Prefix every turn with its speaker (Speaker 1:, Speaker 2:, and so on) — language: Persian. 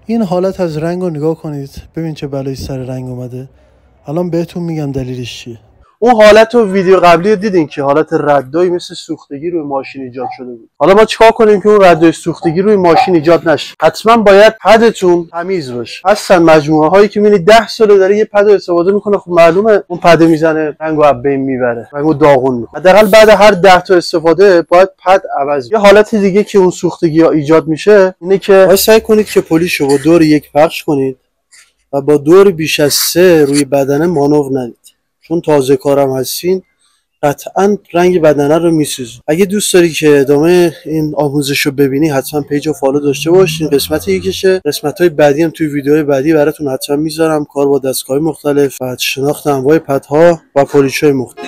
Speaker 1: این حالت از رنگ رو نگاه کنید، ببین چه بلایی سر رنگ اومده. الان بهتون میگم دلیلش چیه. اون حالت و ویدیو قبلی رو دیدین که حالت ردایی مثل سوختگی روی ماشین ایجاد شده بود. حالا ما چیکار کنیم که اون ردای سوختگی روی ماشین ایجاد نشه؟ حتما باید پدتون تمیز باشه. اصلا مجموعه هایی که میبینید 10 ساله داره یه پد استفاده میکنه، خب معلومه اون پد میزنه رنگو از بین میبره، رنگو داغون میکنه. حداقل بعد هر 10 تا استفاده باید پد عوض بشه. یه حالت دیگه که اون سوختگی ها ایجاد میشه اینه که باید سعی کنید که پلیشو با دور یک پخش کنید و با دور بیش از 3 روی بدنه مانور ندید. چون تازه کارم هستین قطعا رنگ بدنه رو میسوزه. اگه دوست داری که ادامه این آموزش رو ببینی حتما پیج رو فالو داشته باش. این قسمت یکیشه. قسمت‌های بعدی هم توی ویدیوهای بعدی براتون حتما میذارم. کار با دستگاه‌های مختلف و شناخت انواع پدها و پولیش‌های مختلف.